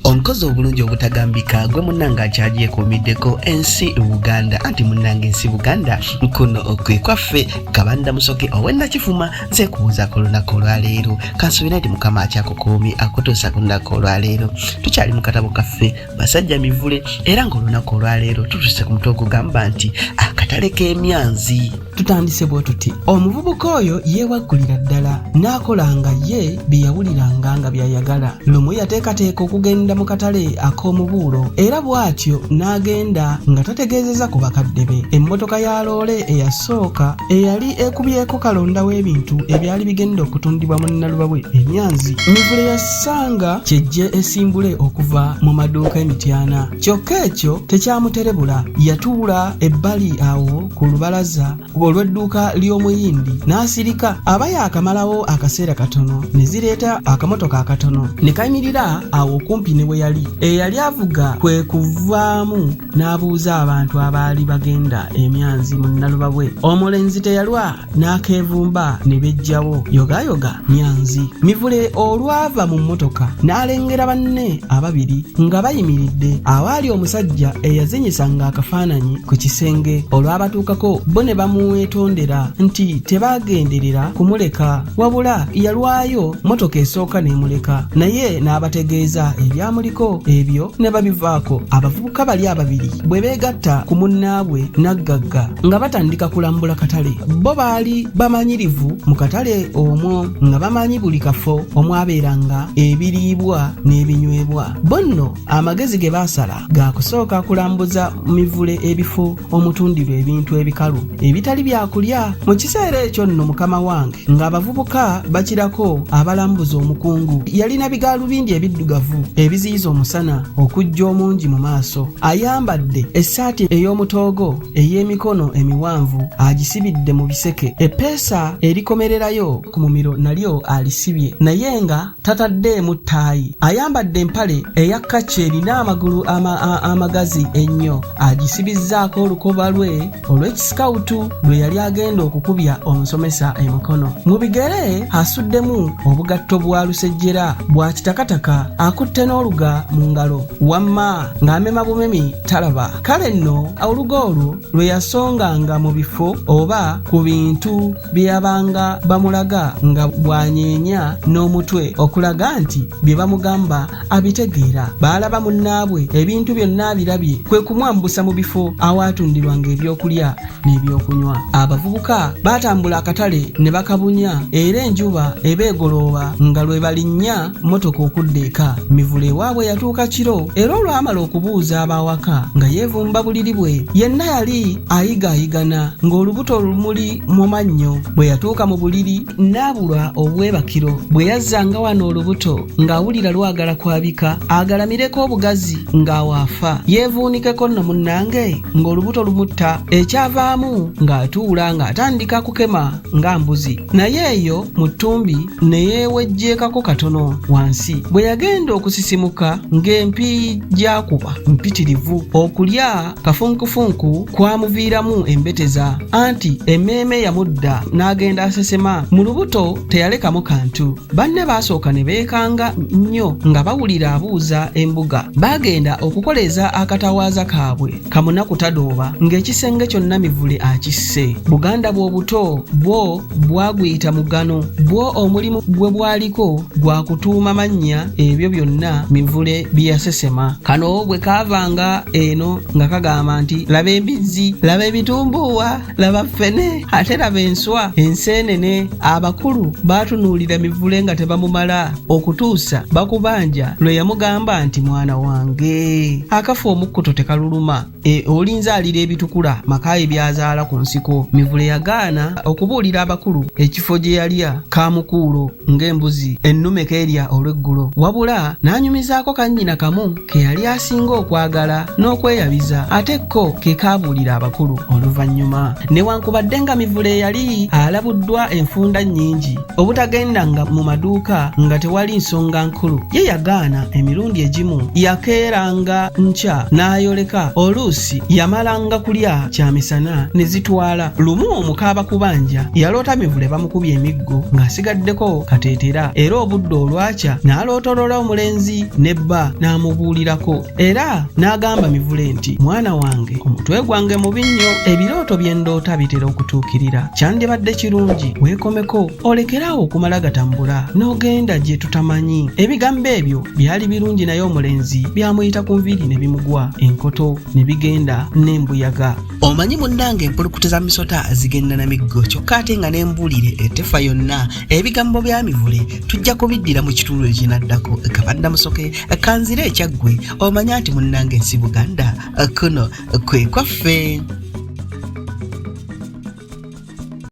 Onkozi obulungi obutagambika gwe munnanga akyagyekuumiddeko ensi Buganda anti munnanga ensi Buganda kuno okwe kwaffe Kabanda Musoke ow'Ennakifuma nze kubuuza ku lunaku olwaleero kansuubira nti Mukama akyakukuumye akutuusa ku lunaku olwaleero. Tukyali mu katabo kaffe Basajja Mivule era ng'olunaku olwaleero tutuuse ku mutwe ogugamba nti akatale k'emyanzi. Tutandise bwe tuti omuvubuka oyo yeewaggulira ddala n'akolanga ye bye yawuliranga nga byayagala. Lumu yateekateeka okugenda mu katale ak'omubuulo era bw'atyo n'agenda nga tategeezeza ku bakadde be. Emmotoka ya loole eyasooka eyali ekubyeko kalonda w'ebintu ebyali bigenda okutundibwa mu Nnalubawe emyanzi. Mivule yassanga kyejje esimbule okuva mu maduuka emityana. Kyokka ekyo tekyamuterebula. Yatuula ebbali awo ku lubalaza olw'edduuka ly'omuyindi n'asirika. Aba yaakamalawo akaseera katono ne zireeta akamotoka akatono ne kayimirira awo kumpi ne we yali. Eyali avuga kwe kuvaamu n'abuuza abantu abaali bagenda emyanzi mu Nnalubawe. Omulenzi teyalwa n'akeevumba ne bejjawo yogayoga myanzi. Mivule olwava mu mmotoka n'alengera banne ababiri nga bayimiridde awaali omusajja eyazinyisanga akafaananyi ku kisenge. Olwabatuukako bo ne bamuweetondera nti tebaagenderera kumuleka wabula yalwayo motoka esooka n'emuleka, naye n'abategeeza ebyamuliko ebyo ne babivaako. Abavubuka bali ababiri bwe beegatta ku munnaabwe naggagga nga batandika kulambula katale. Bo baali bamanyirivu mu katale omwo nga bamanyi buli kafo omwabeeranga ebiriibwa n'ebinywebwa. Bo nno amagezi ge baasala ga kusooka kulambuza Mivule ebifo omutundirwa ebintu ebikalu ebitali byakulya. Mu kiseera ekyo nno mukama wange ng'abavubuka bakirako abalambuza omukungu yalina bigaalubindi ebiddugavu ebiziyiza omusana okujja omungi mu maaso. Ayambadde essaati ey'omutoogo ey'emikono emiwanvu agisibidde mu biseke. Eppeesa erikomererayo ku mumiro nalyo alisibye naye nga tataddeemu ttaayi. Ayambadde empale eya kacci erina amagulu amagazi ennyo agisibizzaako olukoba lwe olw'ekisikawutu lwe yali agenda okukubya omusomesa emikono. Mu bigere asuddemu obugatto bwa lusejjera bwa kitakataka akutte n'oluga mu ngalo wamma ng'amema bumemi talaba. Kale nno oluga olwo lwe yasonganga mu bifo oba ku bintu bye yabanga bamulaga nga bwanyeenya n'omutwe okulaga nti bye bamugamba abitegeera. Baalaba munnaabwe ebintu byonna abirabye kwe kumwambusa mu bifo awaatundirwanga ebyokulya n'ebyokunywa. Abavubuka baatambula akatale ne bakabunya era enjuba ebeegolooba nga lwe balinnya motoka okudda eka. Mivule ewaabwe yatuuka kiro era olwamala okubuuza abawaka nga yeevumba buliri bwe yenna yali ayigaayigana ng'olubuto lumuli mu mannyo. Bwe yatuuka mu buliri n'abulwa obwebakiro. Bwe yazzanga wano olubuto ng'awulira lwagala kwabika agalamireko obugazi ng'awaafa yeevuunikeko nno munnange ng'olubuto lumutta. Ekyavaamu ng'atuula ng'atandika kukema nga mbuzi naye eyo mu ttumbi ne yeewejjeekako katono wansi. Bwe yagenda okusisimuka ng'empi gyakuba mpitirivu okulya kafunkufunku kwamuviiramu embeteza anti emmeeme yamudda n'agenda asesema. Mu lubuto teyalekamu kantu. Banne baasooka ne beekanga nnyo nga bawulira abuuza embuga. Baagenda okukoleza akatawaaza kaabwe kamunaku tadooba ng'ekisenge kyonna Mivule akisse. Buganda bw'obuto bwo bwaguyita mugano bwo omulimu gwe bwaliko gwa kutuuma mannya ebyo byonna Mivule bye yasesema. Kano bwe kaavanga eno nga kagamba nti laba embizzi, laba ebitumbuuwa, laba ffene, ate laba enswa, enseenene. Abakulu baatunuulira Mivule nga tebamumala okutuusa bakubanja lwe yamugamba nti mwana wange akafa omukkuto tekaluluma olinzaalira ebitukula makaye byazaala ku nsiko. Mivule yagaana okubuulira abakulu ekifo gye yalya kamukuulo ng'embuzi ennume keerya olw'eggulo wabula n'anyumizaako kannyina kamu ke yali asinga okwagala n'okweyabiza ate ko ke kaabuulira abakulu oluvannyuma. Newankubadde nga Mivule yali alabuddwa enfunda nnyingi obutagendanga mu maduuka nga tewali nsonga nkulu, ye yagaana emirundi egimu. Yakeeranga nkya n'ayoleka oluusi yamalanga kulya kyamisana ne zitwala amalala. Lumu omukaaba kubanja yaloota Mivule bamukubye emiggo ng'asigaddeko kateetera, era obudde olwakya n'alootolola omulenzi nebba n'amubuulirako, era n'agamba Mivule nti mwana wange omutwe gwange mubi nnyo, ebirooto bye ndoota bitera okutuukirira, kyandibadde kirungi weekomeko olekeraawo okumala gatambula n'ogenda gye tutamanyi. Ebigambo ebyo byali birungi naye omulenzi byamuyita ku nviiri ne bimugwa, enkoto ne bigenda n'embuyaga. Omanyi munnange empulukutu za misota zigenda na miggo, kyokka ate nga n'embuulire etefa yonna. Ebigambo bya Mivule tujja kubiddira mu kitundu ekinaddako. Kabanda Musoke kanzira ekyaggwe omanya nti munnange ensi Buganda kuno kwe kwaffe.